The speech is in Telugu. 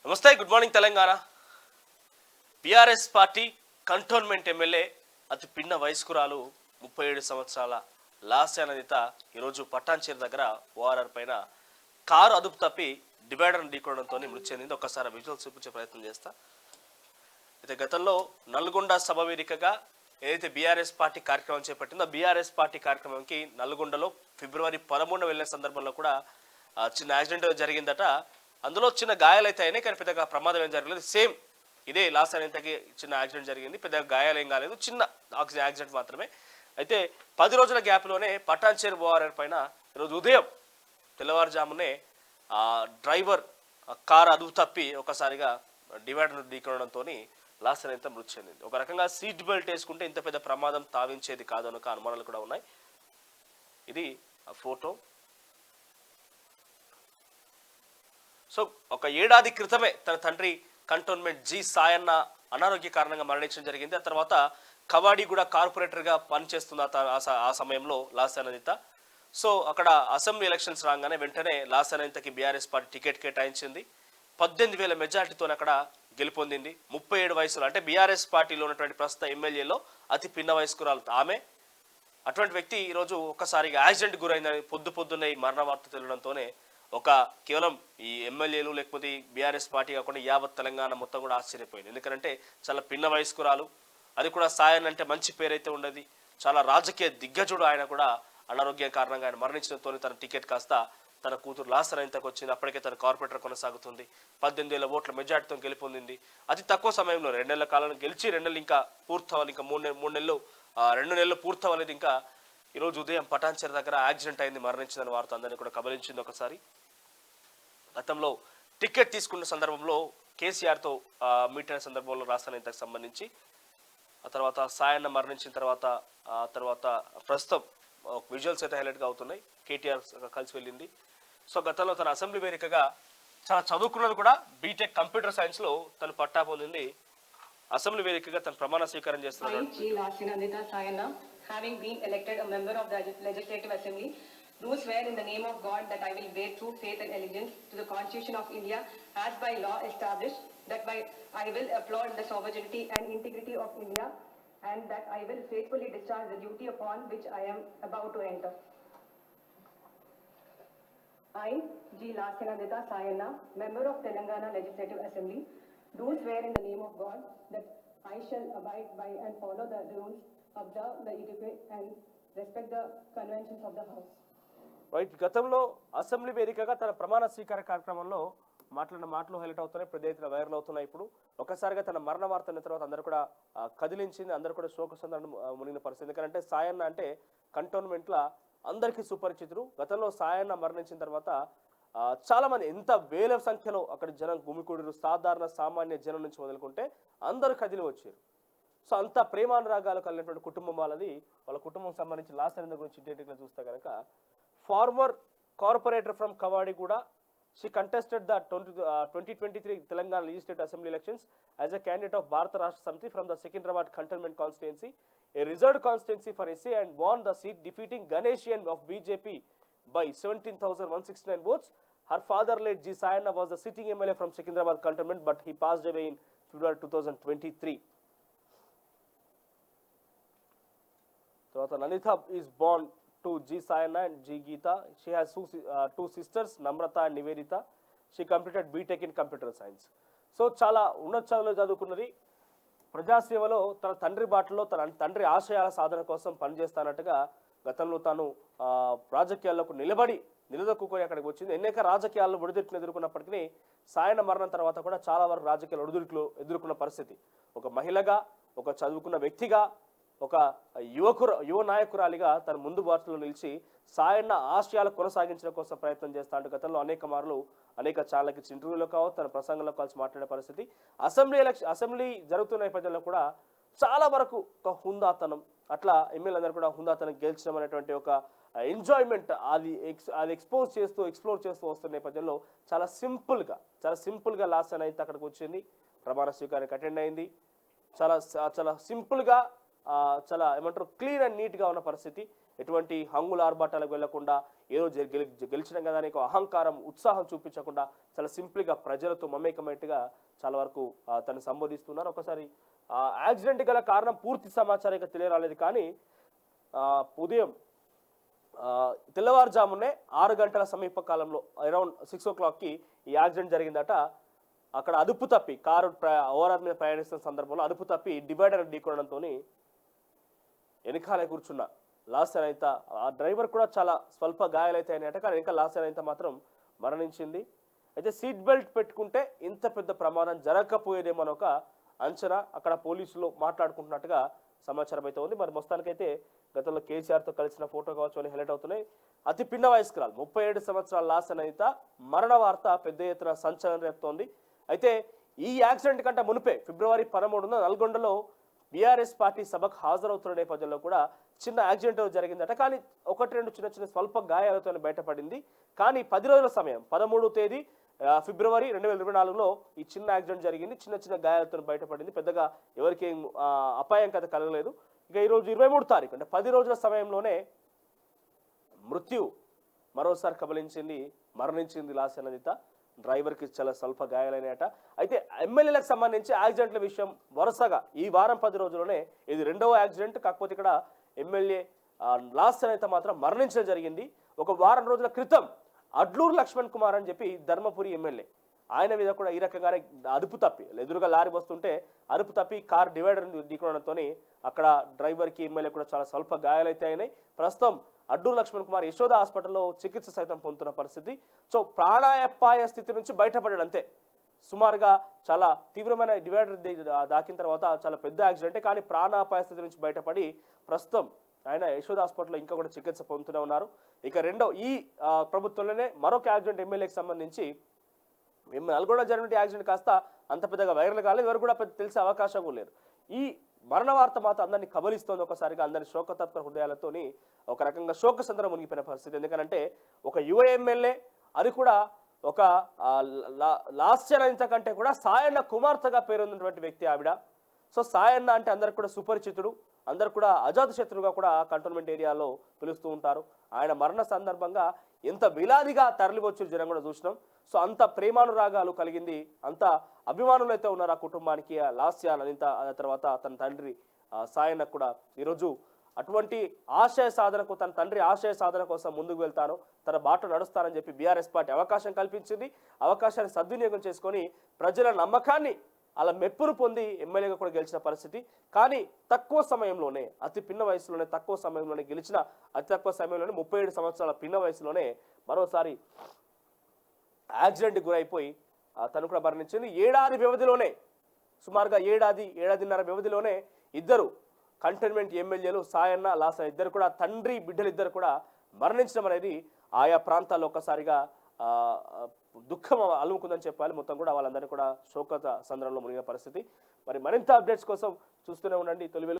నమస్తే, good morning Telangana. BRS party cantonment MLA అతి పిన్న వయస్కురాలు 37 సంవత్సరాల లాస్యానందిత ఈరోజు పట్టాన్చేరు దగ్గర ఓఆర్ఆర్ పైన కారు అదుపు తప్పి డివైడర్ను ఢీకొనడంతో మృతి చెందింది. ఒక్కసారి విజువల్స్ చూపించే ప్రయత్నం చేస్తా. అయితే గతంలో నల్గొండ సభ వేదికగా ఏదైతే బీఆర్ఎస్ పార్టీ కార్యక్రమం చేపట్టిందో బీఆర్ఎస్ పార్టీ కార్యక్రమంకి నల్గొండలో ఫిబ్రవరి 13 వెళ్ళిన సందర్భంలో కూడా చిన్న యాక్సిడెంట్ జరిగిందట. అందులో చిన్న గాయాలైతే అయినాయి, కానీ పెద్దగా ప్రమాదం ఏం జరగలేదు. సేమ్ ఇదే లాస్ అనేంతకి చిన్న యాక్సిడెంట్ జరిగింది, పెద్దగా గాయాలు ఏం కాలేదు, చిన్న యాక్సిడెంట్ మాత్రమే. అయితే 10 రోజుల గ్యాప్లోనే పట్టాన్చేరు ఓఆర్ఆర్ పైన ఈరోజు ఉదయం తెల్లవారుజామునే డ్రైవర్ కారు అదుపు తప్పి ఒకసారిగా డివైడర్ ఢీకొనడంతో లాస్ అనేంత మృతి చెందింది. ఒక రకంగా సీట్ బెల్ట్ వేసుకుంటే ఇంత పెద్ద ప్రమాదం తావించేది కాదు అనక అనుమానాలు కూడా ఉన్నాయి. ఇది ఫోటో. సో ఒక ఏడాది క్రితమే తన తండ్రి కంటోన్మెంట్ జి సాయన్న అనారోగ్య కారణంగా మరణించడం జరిగింది. ఆ తర్వాత కవాడిగూడ కార్పొరేటర్గా పనిచేస్తున్న ఆ సమయంలో లాస్యానందిత. సో అక్కడ అసెంబ్లీ ఎలక్షన్స్ రాగానే వెంటనే లాస్యానందితకి బీఆర్ఎస్ పార్టీ టికెట్ కేటాయించింది. 18,000 మెజార్టీతో అక్కడ గెలుపొందింది. 37 వయసులో, అంటే బీఆర్ఎస్ పార్టీలో ఉన్నటువంటి ప్రస్తుత ఎమ్మెల్యేలో అతి పిన్న వయస్కురాలు ఆమె. అటువంటి వ్యక్తి ఈరోజు ఒక్కసారిగా యాక్సిడెంట్ గురైందని పొద్దున్నే మరణ వార్త తెలియడంతోనే కేవలం ఈ ఎమ్మెల్యేలు లేకపోతే బీఆర్ఎస్ పార్టీ కాకుండా యావత్ తెలంగాణ మొత్తం కూడా ఆశ్చర్యపోయింది. ఎందుకంటే చాలా పిన్న వయస్కురాలు, అది కూడా సాయన్ అంటే మంచి పేరైతే ఉండదు, చాలా రాజకీయ దిగ్గజుడు. ఆయన కూడా అనారోగ్య కారణంగా ఆయన మరణించడంతో తన టికెట్ కాస్త తన కూతురు లాస్యానందితకు వచ్చింది. అప్పటికే తన కార్పొరేటర్ కొనసాగుతుంది. 18,000 ఓట్ల మెజార్టీతో గెలుపొందింది. అతి తక్కువ సమయంలో 2 నెలల కాలంలో గెలిచి 2 నెలలు ఇంకా పూర్తవ్వాలి, ఇంకా 3 నెలలు 2 నెలలు పూర్తవ్వలేదు. ఇంకా ఈరోజు ఉదయం పటాన్చేరు దగ్గర యాక్సిడెంట్ అయింది, మరణించిందని వార్త అందరినీ కూడా కబలించింది. ఒకసారి గతంలో టికెట్ తీసుకున్న సందర్భంలో కేసీఆర్తో మీట్ అయిన సందర్భంలో లాస్యానందితకు సంబంధించి, ఆ తర్వాత సాయన్న మరణించిన తర్వాత ప్రస్తుతం విజువల్స్ అయితే హైలైట్గా అవుతున్నాయి. కేటీఆర్ కలిసి వెళ్ళింది. సో గతంలో తన అసెంబ్లీ వేదికగా చాలా చదువుకున్నది కూడా, బీటెక్ కంప్యూటర్ సైన్స్లో తను పట్టా పొందింది. అసెంబ్లీ వేదికగా తను ప్రమాణ స్వీకారం చేస్తున్నారు. Having been elected a member of the Legislative Assembly, do swear in the name of God that I will bear true faith and allegiance to the Constitution of India as by law established, that I will uphold the sovereignty and integrity of India, and that I will faithfully discharge the duty upon which I am about to enter. I, G. Lasyanandita Sayana, member of Telangana Legislative Assembly, do swear in the name of God that I shall abide by and follow the rules, observe the etiquette and respect the conventions of the House. Right. గతంలో అసెంబ్లీ వేదికగా తన ప్రమాణ స్వీకార కార్యక్రమంలో మాట్లాడిన మాటలు హైలైట్ అవుతున్నాయి, పెద్ద ఎత్తున వైరల్ అవుతున్నాయి. ఇప్పుడు ఒక్కసారిగా తన మరణ వార్త అయిన తర్వాత అందరూ కూడా కదిలించింది, అందరూ కూడా శోకసందరణ మునిగిన పరిస్థితి. ఎందుకంటే సాయన్న అంటే కంటోన్మెంట్లో అందరికీ సుపరిచితుడు. గతంలో సాయన్న మరణించిన తర్వాత చాలా మంది, ఎంత వేల సంఖ్యలో అక్కడ జనం గుమికూడిరు. సాధారణ సామాన్య జనం నుంచి మొదలుకుంటే అందరూ కదిలి వచ్చారు. సో అంత ప్రేమానురాగాలు కలిగినటువంటి కుటుంబం వాళ్ళది. వాళ్ళ కుటుంబం సంబంధించి లాస్యానందిత గురించి డీటెయిల్గా చూస్తే కనుక, former corporator from Kavadiguda, she contested the 2023 Telangana Legislative Assembly elections as a candidate of Bharata Rashtra Samiti from the Secunderabad Cantonment constituency, a reserved constituency for SA, and won the seat, defeating Ganeshian of BJP by 17,169 votes. Her father, late G. Sayanna, was the sitting MLA from Secunderabad Cantonment, but he passed away in February 2023. Nanitha is born to G. Sayanna and G. Geeta. She has two sisters, Namrata and Nivedita. She completed BTech in Computer Science. So చాలా ఉన్నత చదువులో చదువుకున్నది. ప్రజాసేవలో తన తండ్రి బాటలో తన తండ్రి ఆశయాల సాధన కోసం పనిచేస్తానట్టుగా గతంలో తాను రాజకీయాల్లోకి నిలదొక్కుని అక్కడికి వచ్చింది. అనేక రాజకీయాల్లో ఒడిదుడుకులు ఎదుర్కొన్నప్పటికీ సాయన్న మరణం తర్వాత కూడా చాలా వరకు రాజకీయాల ఒడిదుడుకులు ఎదుర్కొన్న పరిస్థితి. ఒక మహిళగా, ఒక చదువుకున్న వ్యక్తిగా, ఒక యువ నాయకురాలిగా తన ముందు బాటలో నిలిచి సాయన్న ఆశయాలు కొనసాగించడం కోసం ప్రయత్నం చేస్తా అంటే గతంలో అనేక మార్లు అనేక ఛానళ్ళకి ఇంటర్వ్యూలో కావచ్చు, తన ప్రసంగంలో కలిసి మాట్లాడే పరిస్థితి. అసెంబ్లీ జరుగుతున్న నేపథ్యంలో కూడా చాలా వరకు ఒక హుందాతనం, అట్లా ఎమ్మెల్యేలందరూ కూడా హుందాతనం గెలిచడం అనేటువంటి ఒక ఎంజాయ్మెంట్ అది ఎక్స్ప్లోర్ చేస్తూ వస్తున్న నేపథ్యంలో చాలా సింపుల్గా లాస్యానందిత అక్కడికి వచ్చింది, ప్రమాణ స్వీకారానికి అటెండ్ అయింది. చాలా సింపుల్గా, చాలా ఏమంటారు, క్లీన్ అండ్ నీట్గా ఉన్న పరిస్థితి. ఎటువంటి హంగుల ఆర్భాటాలకు వెళ్లకుండా ఏదో గెలిచినాం కదా అనే ఒక అహంకారం ఉత్సాహం చూపించకుండా చాలా సింపుల్గా ప్రజలతో మమేకమైనట్టుగా చాలా వరకు తను సంబోధిస్తున్నారు. ఒకసారి యాక్సిడెంట్ గల కారణం పూర్తి సమాచారం ఇక తెలియరాలేదు, కానీ ఉదయం తెల్లవారుజామునే 6 గంటల సమీప కాలంలో అరౌండ్ 6 o'clockకి ఈ యాక్సిడెంట్ జరిగిందట. అక్కడ అదుపు తప్పి కారు ఓవరాల్ మీద ప్రయాణిస్తున్న సందర్భంలో అదుపు తప్పి డివైడర్ ఢీకొనడంతో వెనకాలే కూర్చున్న లాసెన్ అయితే ఆ డ్రైవర్ కూడా చాలా స్వల్ప గాయాలైతే అయినాయట, కానీ వెనక లాసెన్ అయితే మాత్రం మరణించింది. అయితే సీట్ బెల్ట్ పెట్టుకుంటే ఇంత పెద్ద ప్రమాదం జరగకపోయేదేమో అని ఒక అంచనా అక్కడ పోలీసులు మాట్లాడుకుంటున్నట్టుగా సమాచారం అయితే ఉంది. మరి మొత్తానికైతే గతంలో కేసీఆర్తో కలిసిన ఫోటో కావచ్చు అని హైలైట్ అవుతున్నాయి. అతి పిన్న వయస్కురాలు 37 సంవత్సరాల లాసెన్ అయితే మరణ వార్త పెద్ద ఎత్తున సంచలనం రేపుతోంది. అయితే ఈ యాక్సిడెంట్ కంటే మునిపే ఫిబ్రవరి 13న నల్గొండలో బీఆర్ఎస్ పార్టీ సభకు హాజరవుతున్న నేపథ్యంలో కూడా చిన్న యాక్సిడెంట్ జరిగిందట. కానీ 1-2 చిన్న స్వల్ప గాయాలతో బయటపడింది. కానీ 10 రోజుల సమయం 13వ తేదీ ఫిబ్రవరి 2024లో ఈ చిన్న యాక్సిడెంట్ జరిగింది. చిన్న గాయాలతో బయటపడింది. పెద్దగా ఎవరికి అపాయం కథ కలగలేదు. ఇక ఈరోజు 23వ తారీఖు అంటే 10 రోజుల సమయంలోనే మృత్యు మరోసారి కబలించింది, మరణించింది లాసెన్ అనిత. డ్రైవర్కి చాలా స్వల్ప గాయాలైనట. అయితే ఎమ్మెల్యేలకు సంబంధించి యాక్సిడెంట్ల విషయం వరుసగా ఈ వారం 10 రోజుల్లోనే ఇది 2వ యాక్సిడెంట్. కాకపోతే ఇక్కడ ఎమ్మెల్యే లాసెన్ అయితే మాత్రం మరణించడం జరిగింది. ఒక వారం రోజుల క్రితం అడ్లూరు లక్ష్మణ్ కుమార్ అని చెప్పి ధర్మపురి ఎమ్మెల్యే, ఆయన మీద కూడా ఈ రకంగానే అదుపు తప్పి ఎదురుగా లారీ వస్తుంటే అదుపు తప్పి కార్ డివైడర్ ఢీకొనడంతో అక్కడ డ్రైవర్కి ఎమ్మెల్యే కూడా చాలా స్వల్ప గాయాలైతే అయినాయి. ప్రస్తుతం అడ్డూరు లక్ష్మణ్ కుమార్ యశోద హాస్పిటల్లో చికిత్స సైతం పొందుతున్న పరిస్థితి. సో ప్రాణాపాయ స్థితి నుంచి బయటపడాడు అంతే. సుమారుగా చాలా తీవ్రమైన డివైడర్ దాకిన తర్వాత చాలా పెద్ద యాక్సిడెంటే, కానీ ప్రాణాపాయ స్థితి నుంచి బయటపడి ప్రస్తుతం ఆయన యశోద హాస్పిటల్లో ఇంకా కూడా చికిత్స పొందుతూనే ఉన్నారు. ఇక ఈ ప్రభుత్వంలోనే మరొక యాక్సిడెంట్ ఎమ్మెల్యేకి సంబంధించి నల్గొండ జరిగిన యాక్సిడెంట్ కాస్త అంత పెద్దగా వైరల్ కాలేదు, ఎవరు కూడా పెద్ద తెలిసే అవకాశం కూడా లేరు. ఈ మరణ వార్త మాత్రం అందరినీ కబలిస్తోంది. ఒకసారిగా అందరి శోకతత్పర హృదయాలతోని ఒక రకంగా శోకసంద్రం మునిగిపోయిన పరిస్థితి. ఎందుకంటే ఒక యువ ఎమ్మెల్యే, అది కూడా ఒక లాస్యన్ అనిత కంటే కూడా సాయన్న కుమార్తెగా పేరొందినటువంటి వ్యక్తి ఆవిడ. సో సాయన్న అంటే అందరికి కూడా సుపరిచితుడు, అందరు కూడా అజాత శత్రువుగా కూడా కంటోన్మెంట్ ఏరియాలో పిలుస్తూ ఉంటారు. ఆయన మరణ సందర్భంగా ఎంత వేలాదిగా తరలివచ్చిన జనం కూడా చూసినాం. సో అంత ప్రేమానురాగాలు కలిగింది, అంత అభిమానులు అయితే ఉన్నారు ఆ కుటుంబానికి. లాస్య అనిత తర్వాత తన తండ్రి సాయన్న కూడా ఈరోజు అటువంటి ఆశయ సాధనకు, తన తండ్రి ఆశయ సాధన కోసం ముందుకు వెళ్తాను, తన బాట నడుస్తానని చెప్పి బీఆర్ఎస్ పార్టీ అవకాశం కల్పించింది. అవకాశాన్ని సద్వినియోగం చేసుకొని ప్రజల నమ్మకాన్ని అలా మెప్పును పొంది ఎమ్మెల్యేగా కూడా గెలిచిన పరిస్థితి. కానీ తక్కువ సమయంలోనే, అతి పిన్న వయసులోనే, తక్కువ సమయంలోనే గెలిచిన, అతి తక్కువ సమయంలోనే 37 సంవత్సరాల పిన్న వయసులోనే మరోసారి యాక్సిడెంట్ గురైపోయి తను కూడా మరణించింది. ఏడాది వ్యవధిలోనే, సుమారుగా ఏడాదిన్నర వ్యవధిలోనే ఇద్దరు కంటోన్మెంట్ ఎమ్మెల్యేలు సాయన్న లాసెన్ ఇద్దరు కూడా, తండ్రి బిడ్డలు ఇద్దరు కూడా మరణించడం అనేది ఆయా ప్రాంతాల్లో ఒక్కసారిగా దుఃఖం అలుముకుందని చెప్పాలి. మొత్తం కూడా వాళ్ళందరినీ కూడా శోకత సంద్రంలో మునిగిన పరిస్థితి. మరి మరింత అప్డేట్స్ కోసం చూస్తూనే ఉండండి తొలి వెలుగు.